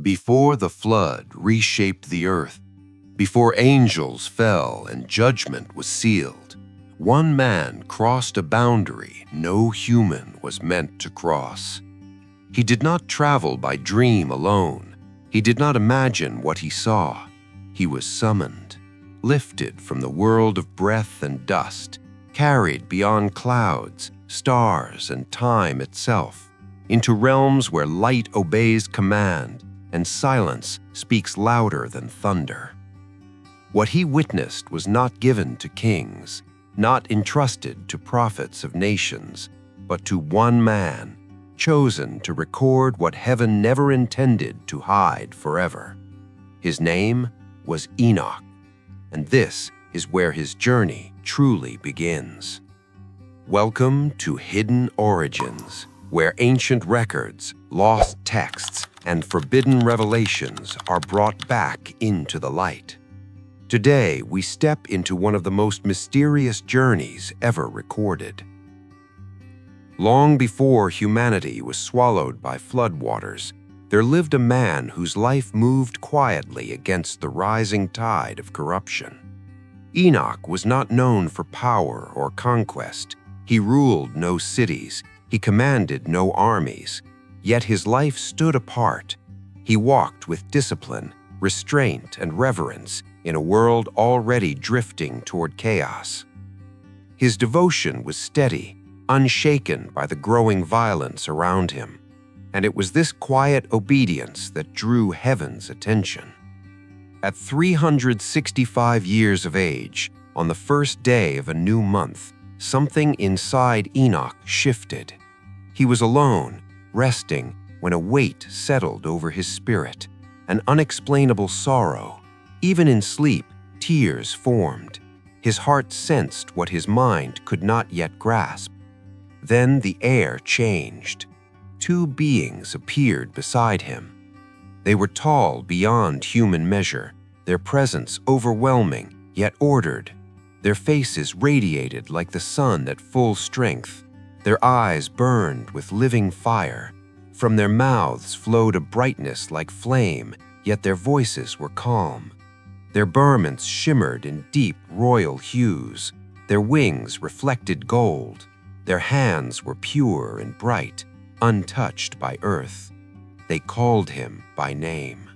Before the flood reshaped the earth, before angels fell and judgment was sealed, one man crossed a boundary no human was meant to cross. He did not travel by dream alone. He did not imagine what he saw. He was summoned, lifted from the world of breath and dust, carried beyond clouds, stars, and time itself, into realms where light obeys command and silence speaks louder than thunder. What he witnessed was not given to kings, not entrusted to prophets of nations, but to one man, chosen to record what heaven never intended to hide forever. His name was Enoch, and this is where his journey truly begins. Welcome to Hidden Origins, where ancient records, lost texts, and forbidden revelations are brought back into the light. Today, we step into one of the most mysterious journeys ever recorded. Long before humanity was swallowed by floodwaters, there lived a man whose life moved quietly against the rising tide of corruption. Enoch was not known for power or conquest. He ruled no cities. He commanded no armies. Yet his life stood apart. He walked with discipline, restraint, and reverence in a world already drifting toward chaos. His devotion was steady, unshaken by the growing violence around him. And it was this quiet obedience that drew heaven's attention. At 365 years of age, on the first day of a new month, something inside Enoch shifted. He was alone, resting, when a weight settled over his spirit, an unexplainable sorrow. Even in sleep, tears formed. His heart sensed what his mind could not yet grasp. Then the air changed. Two beings appeared beside him. They were tall beyond human measure, their presence overwhelming yet ordered. Their faces radiated like the sun at full strength. Their eyes burned with living fire. From their mouths flowed a brightness like flame, yet their voices were calm. Their garments shimmered in deep royal hues. Their wings reflected gold. Their hands were pure and bright, untouched by earth. They called him by name.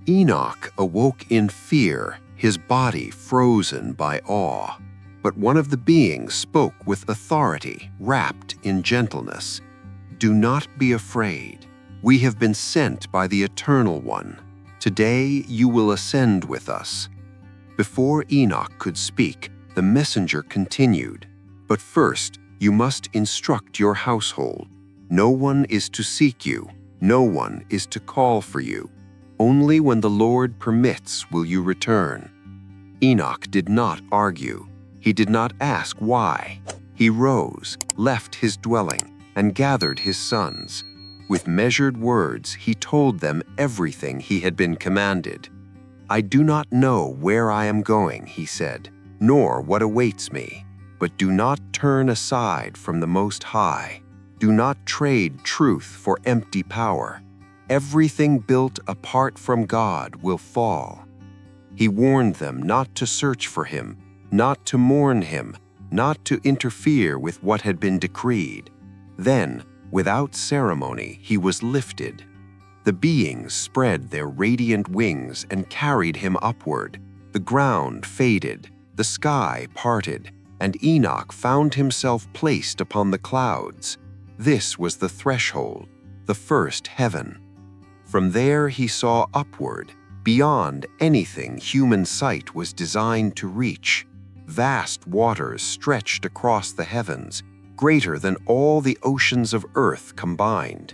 Enoch awoke in fear, his body frozen by awe. But one of the beings spoke with authority, wrapped in gentleness. "Do not be afraid. We have been sent by the Eternal One. Today you will ascend with us." Before Enoch could speak, the messenger continued. "But first, you must instruct your household. No one is to seek you. No one is to call for you. Only when the Lord permits will you return." Enoch did not argue. He did not ask why. He rose, left his dwelling, and gathered his sons. With measured words, he told them everything he had been commanded. "I do not know where I am going," he said, "nor what awaits me. But do not turn aside from the Most High. Do not trade truth for empty power. Everything built apart from God will fall." He warned them not to search for him, not to mourn him, not to interfere with what had been decreed. Then, without ceremony, he was lifted. The beings spread their radiant wings and carried him upward. The ground faded, the sky parted, and Enoch found himself placed upon the clouds. This was the threshold, the first heaven. From there he saw upward, beyond anything human sight was designed to reach. Vast waters stretched across the heavens, greater than all the oceans of earth combined.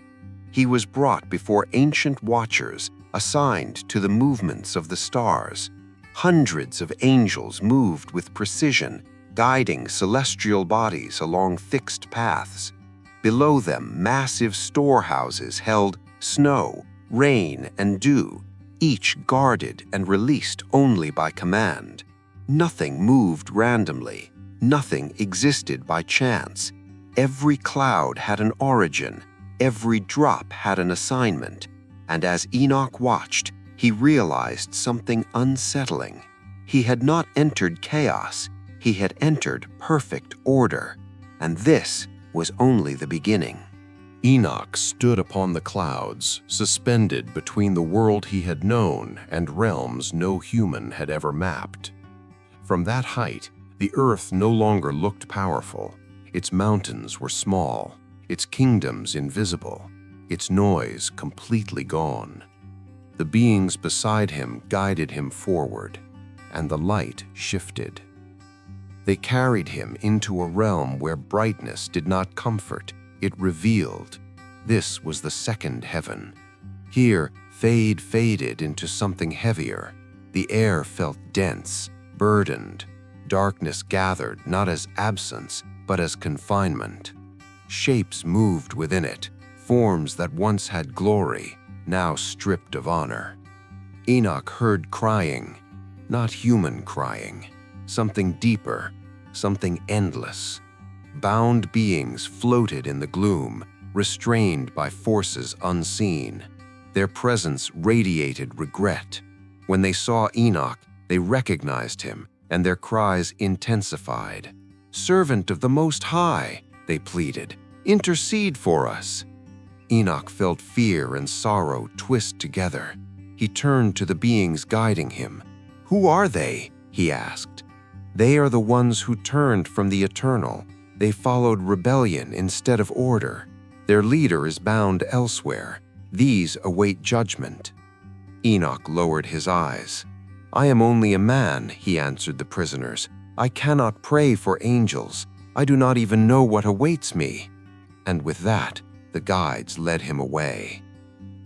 He was brought before ancient watchers, assigned to the movements of the stars. Hundreds of angels moved with precision, guiding celestial bodies along fixed paths. Below them, massive storehouses held snow, rain, and dew, each guarded and released only by command. Nothing moved randomly. Nothing existed by chance. Every cloud had an origin. Every drop had an assignment. And as Enoch watched, he realized something unsettling. He had not entered chaos, he had entered perfect order, and this was only the beginning. Enoch stood upon the clouds, suspended between the world he had known and realms no human had ever mapped. From that height, the earth no longer looked powerful. Its mountains were small, its kingdoms invisible, its noise completely gone. The beings beside him guided him forward, and the light shifted. They carried him into a realm where brightness did not comfort, it revealed. This was the second heaven. Here, faded into something heavier. The air felt dense, burdened. Darkness gathered not as absence, but as confinement. Shapes moved within it, forms that once had glory, now stripped of honor. Enoch heard crying, not human crying, something deeper, something endless. Bound beings floated in the gloom, restrained by forces unseen. Their presence radiated regret. When they saw Enoch, they recognized him, and their cries intensified. "Servant of the Most High," they pleaded, "intercede for us." Enoch felt fear and sorrow twist together. He turned to the beings guiding him. "Who are they?" he asked. "They are the ones who turned from the eternal. They followed rebellion instead of order. Their leader is bound elsewhere. These await judgment." Enoch lowered his eyes. "I am only a man," he answered the prisoners. "I cannot pray for angels. I do not even know what awaits me." And with that, the guides led him away.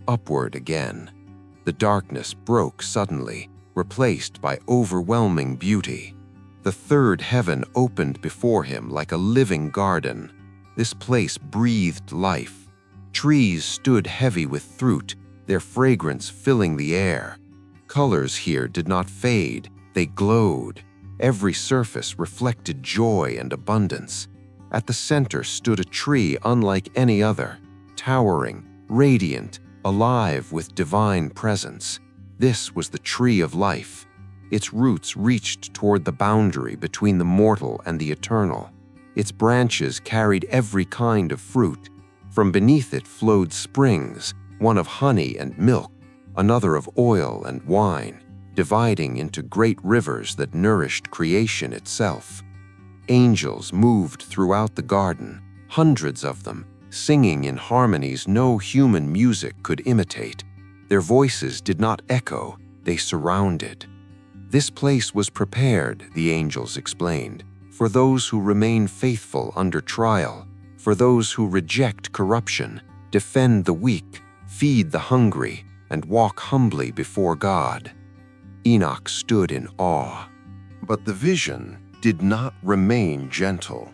Upward again. The darkness broke suddenly, replaced by overwhelming beauty. The third heaven opened before him like a living garden. This place breathed life. Trees stood heavy with fruit, their fragrance filling the air. Colors here did not fade, they glowed. Every surface reflected joy and abundance. At the center stood a tree unlike any other, towering, radiant, alive with divine presence. This was the tree of life. Its roots reached toward the boundary between the mortal and the eternal. Its branches carried every kind of fruit. From beneath it flowed springs, one of honey and milk, another of oil and wine, dividing into great rivers that nourished creation itself. Angels moved throughout the garden, hundreds of them, singing in harmonies no human music could imitate. Their voices did not echo, they surrounded. This place was prepared, the angels explained, for those who remain faithful under trial, for those who reject corruption, defend the weak, feed the hungry, and walk humbly before God. Enoch stood in awe. But the vision did not remain gentle.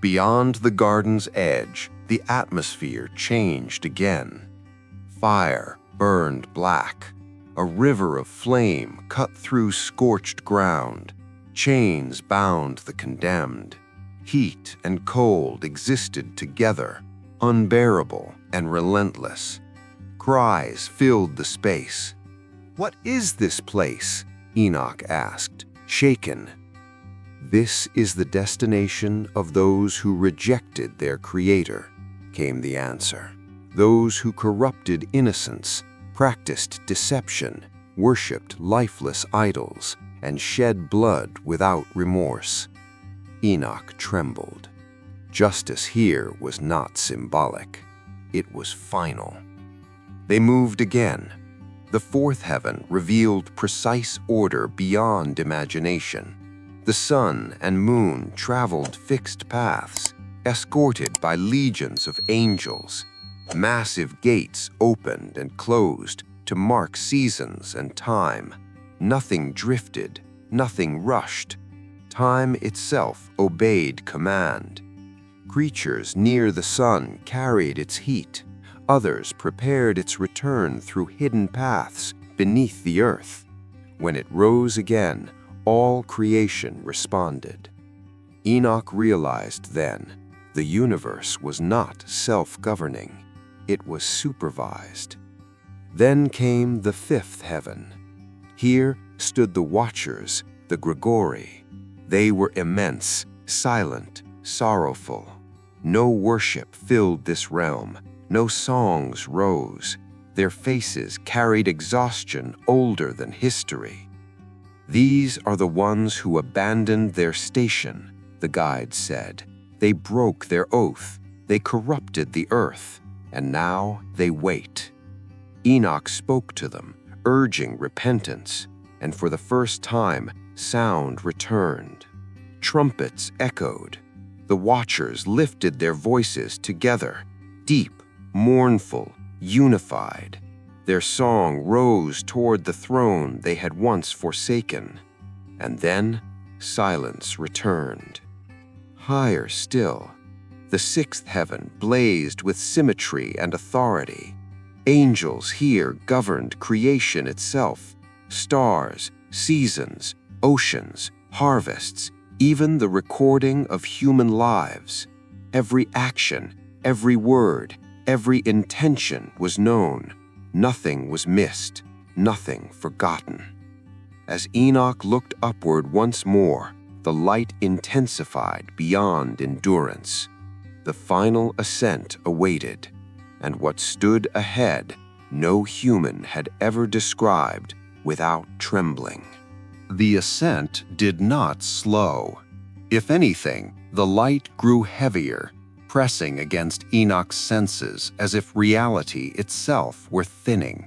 Beyond the garden's edge, the atmosphere changed again. Fire burned black. A river of flame cut through scorched ground. Chains bound the condemned. Heat and cold existed together, unbearable and relentless. Cries filled the space. "What is this place?" Enoch asked, shaken. "This is the destination of those who rejected their Creator," came the answer. "Those who corrupted innocence, practiced deception, worshipped lifeless idols, and shed blood without remorse." Enoch trembled. Justice here was not symbolic. It was final. They moved again. The fourth heaven revealed precise order beyond imagination. The sun and moon traveled fixed paths, escorted by legions of angels. Massive gates opened and closed to mark seasons and time. Nothing drifted, nothing rushed. Time itself obeyed command. Creatures near the sun carried its heat. Others prepared its return through hidden paths beneath the earth. When it rose again, all creation responded. Enoch realized then the universe was not self-governing. It was supervised. Then came the fifth heaven. Here stood the watchers, the Grigori. They were immense, silent, sorrowful. No worship filled this realm, no songs rose. Their faces carried exhaustion older than history. These are the ones who abandoned their station, the guide said. They broke their oath, they corrupted the earth, and now they wait. Enoch spoke to them, urging repentance, and for the first time, sound returned. Trumpets echoed. The watchers lifted their voices together, deep, mournful, unified. Their song rose toward the throne they had once forsaken. And then silence returned. Higher still, the sixth heaven blazed with symmetry and authority. Angels here governed creation itself, stars, seasons, oceans, harvests, even the recording of human lives. Every action, every word, every intention was known. Nothing was missed, nothing forgotten. As Enoch looked upward once more, the light intensified beyond endurance. The final ascent awaited, and what stood ahead no human had ever described without trembling. The ascent did not slow. If anything, the light grew heavier, pressing against Enoch's senses as if reality itself were thinning.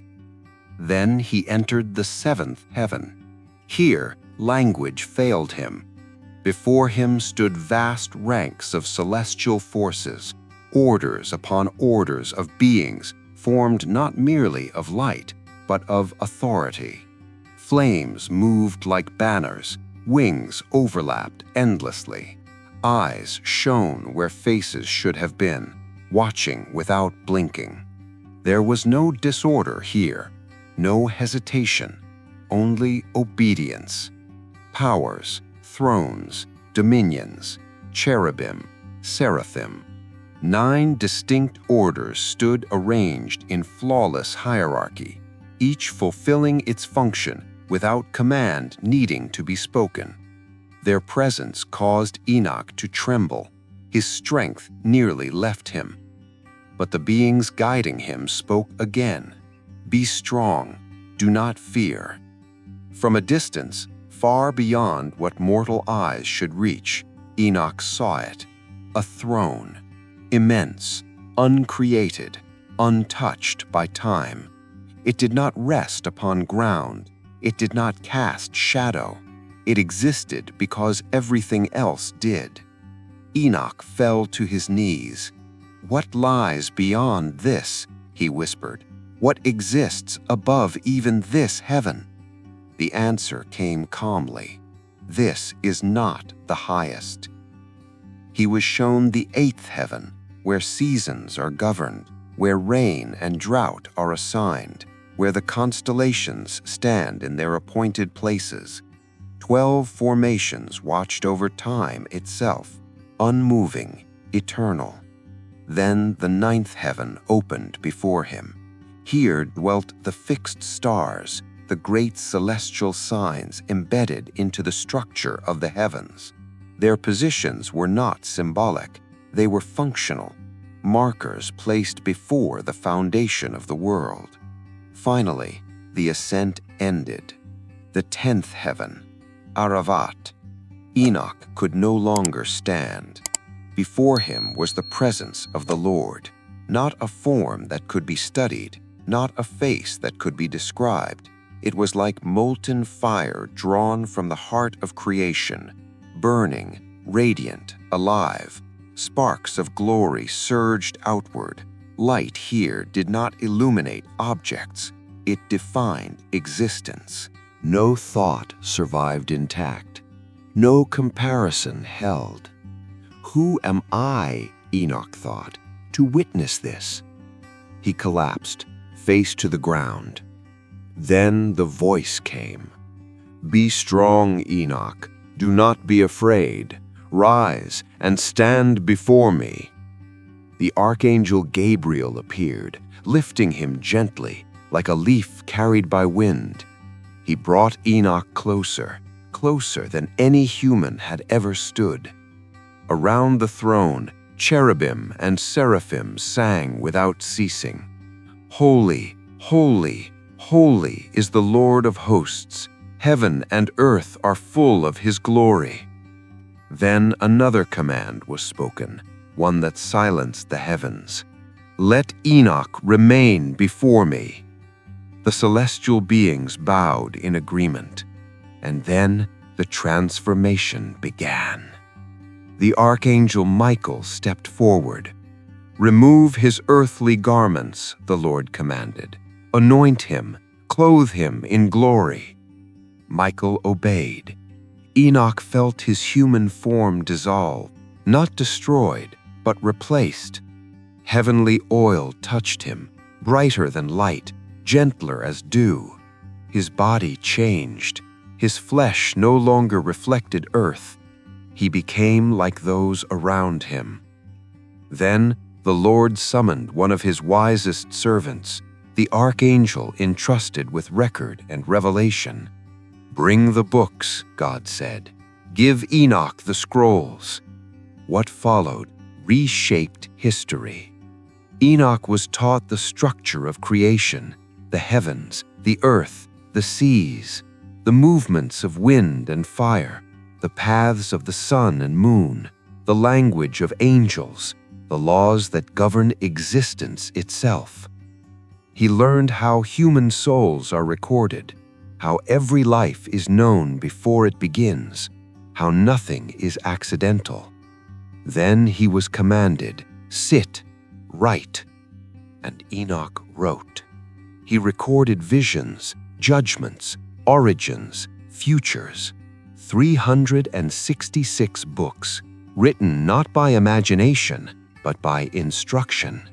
Then he entered the seventh heaven. Here, language failed him. Before him stood vast ranks of celestial forces, orders upon orders of beings formed not merely of light, but of authority. Flames moved like banners, wings overlapped endlessly. Eyes shone where faces should have been, watching without blinking. There was no disorder here, no hesitation, only obedience. Powers, thrones, dominions, cherubim, seraphim. 9 distinct orders stood arranged in flawless hierarchy, each fulfilling its function without command needing to be spoken. Their presence caused Enoch to tremble. His strength nearly left him. But the beings guiding him spoke again. "Be strong, do not fear." From a distance, far beyond what mortal eyes should reach, Enoch saw it. A throne, immense, uncreated, untouched by time. It did not rest upon ground. It did not cast shadow. It existed because everything else did. Enoch fell to his knees. "What lies beyond this?" he whispered. "What exists above even this heaven?" The answer came calmly. "This is not the highest." He was shown the eighth heaven, where seasons are governed, where rain and drought are assigned, where the constellations stand in their appointed places. 12 formations watched over time itself, unmoving, eternal. Then the ninth heaven opened before him. Here dwelt the fixed stars, the great celestial signs embedded into the structure of the heavens. Their positions were not symbolic, they were functional, markers placed before the foundation of the world. Finally, the ascent ended. The 10th heaven, Aravat. Enoch could no longer stand. Before him was the presence of the Lord, not a form that could be studied, not a face that could be described. It was like molten fire drawn from the heart of creation, burning, radiant, alive. Sparks of glory surged outward. Light here did not illuminate objects, it defined existence. No thought survived intact. No comparison held. Who am I, Enoch thought, to witness this? He collapsed, face to the ground. Then the voice came. "Be strong, Enoch. Do not be afraid. Rise and stand before me." The archangel Gabriel appeared, lifting him gently, like a leaf carried by wind. He brought Enoch closer, closer than any human had ever stood. Around the throne, cherubim and seraphim sang without ceasing. Holy, holy, holy is the Lord of hosts. Heaven and earth are full of his glory. Then another command was spoken, one that silenced the heavens. Let Enoch remain before me. The celestial beings bowed in agreement, and then the transformation began. The archangel Michael stepped forward. Remove his earthly garments, the Lord commanded. Anoint him, clothe him in glory. Michael obeyed. Enoch felt his human form dissolve, not destroyed, but replaced. Heavenly oil touched him, brighter than light, gentler as dew. His body changed. His flesh no longer reflected earth. He became like those around him. Then the Lord summoned one of his wisest servants, the archangel entrusted with record and revelation. Bring the books, God said. Give Enoch the scrolls. What followed reshaped history. Enoch was taught the structure of creation, the heavens, the earth, the seas, the movements of wind and fire, the paths of the sun and moon, the language of angels, the laws that govern existence itself. He learned how human souls are recorded, how every life is known before it begins, how nothing is accidental. Then he was commanded, sit, write. And Enoch wrote. He recorded visions, judgments, origins, futures. 366 books, written not by imagination, but by instruction.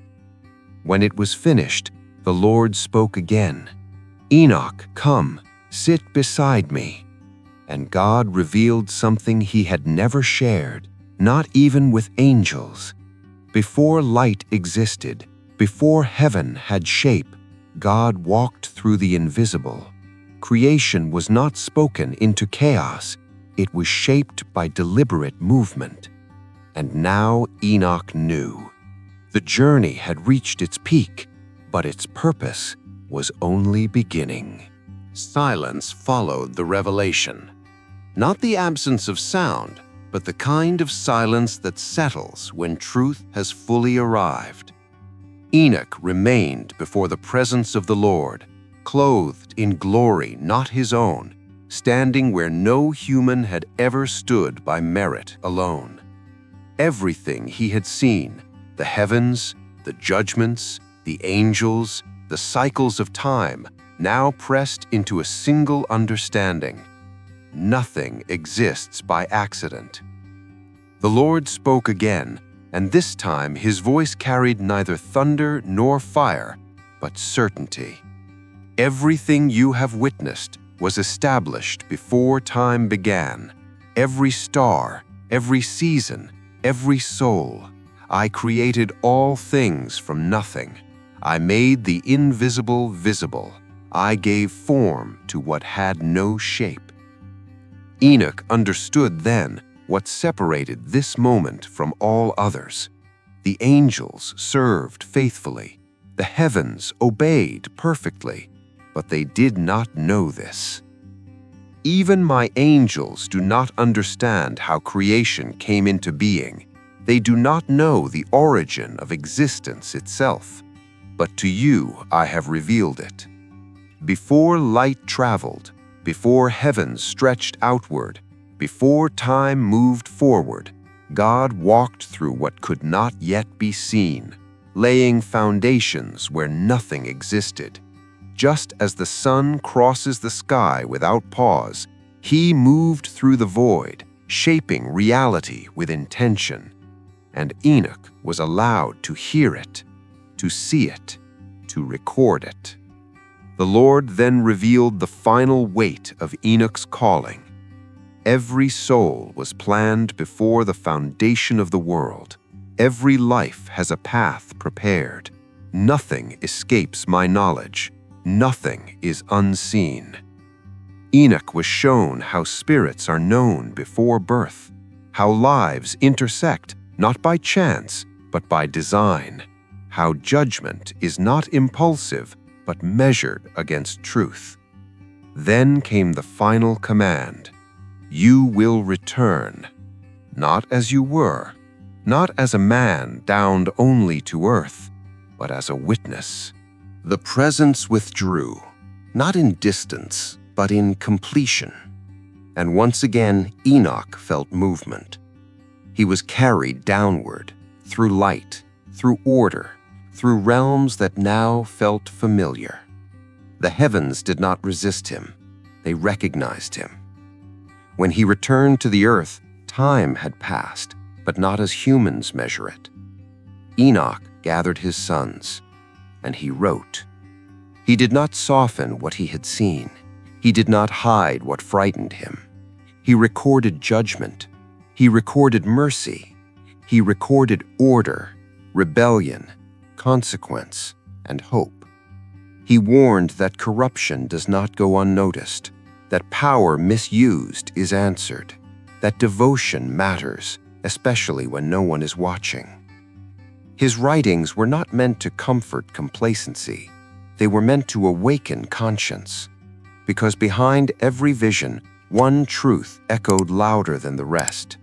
When it was finished, the Lord spoke again. Enoch, come, sit beside me. And God revealed something he had never shared, not even with angels. Before light existed, before heaven had shape, God walked through the invisible. Creation was not spoken into chaos. It was shaped by deliberate movement. And now Enoch knew. The journey had reached its peak, but its purpose was only beginning. Silence followed the revelation. Not the absence of sound, but the kind of silence that settles when truth has fully arrived. Enoch remained before the presence of the Lord, clothed in glory not his own, standing where no human had ever stood by merit alone. Everything he had seen, the heavens, the judgments, the angels, the cycles of time, now pressed into a single understanding. Nothing exists by accident. The Lord spoke again, and this time his voice carried neither thunder nor fire, but certainty. Everything you have witnessed was established before time began. Every star, every season, every soul. I created all things from nothing. I made the invisible visible. I gave form to what had no shape. Enoch understood then what separated this moment from all others. The angels served faithfully. The heavens obeyed perfectly. But they did not know this. Even my angels do not understand how creation came into being. They do not know the origin of existence itself. But to you I have revealed it. Before light traveled, before heavens stretched outward, before time moved forward, God walked through what could not yet be seen, laying foundations where nothing existed. Just as the sun crosses the sky without pause, he moved through the void, shaping reality with intention. And Enoch was allowed to hear it, to see it, to record it. The Lord then revealed the final weight of Enoch's calling. Every soul was planned before the foundation of the world. Every life has a path prepared. Nothing escapes my knowledge. Nothing is unseen. Enoch was shown how spirits are known before birth, how lives intersect not by chance but by design, how judgment is not impulsive but measured against truth. Then came the final command: you will return, not as you were, not as a man downed only to earth, but as a witness. The presence withdrew, not in distance, but in completion. And once again, Enoch felt movement. He was carried downward, through light, through order, through realms that now felt familiar. The heavens did not resist him. They recognized him. When he returned to the earth, time had passed, but not as humans measure it. Enoch gathered his sons, and he wrote. He did not soften what he had seen. He did not hide what frightened him. He recorded judgment. He recorded mercy. He recorded order, rebellion, consequence, and hope. He warned that corruption does not go unnoticed, that power misused is answered, that devotion matters, especially when no one is watching. His writings were not meant to comfort complacency. They were meant to awaken conscience, because behind every vision, one truth echoed louder than the rest.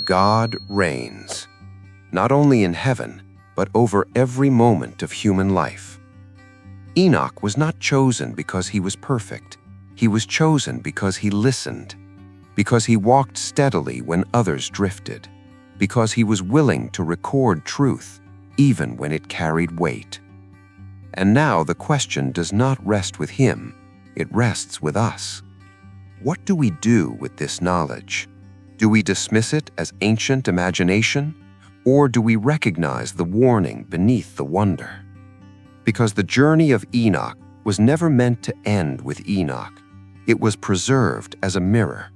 God reigns, not only in heaven, but over every moment of human life. Enoch was not chosen because he was perfect. He was chosen because he listened, because he walked steadily when others drifted, because he was willing to record truth, even when it carried weight. And now the question does not rest with him, it rests with us. What do we do with this knowledge? Do we dismiss it as ancient imagination, or do we recognize the warning beneath the wonder? Because the journey of Enoch was never meant to end with Enoch. It was preserved as a mirror,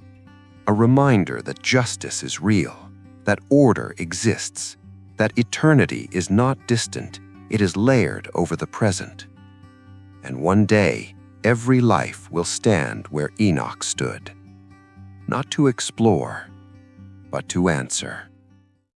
a reminder that justice is real, that order exists, that eternity is not distant, it is layered over the present. And one day, every life will stand where Enoch stood, not to explore, but to answer.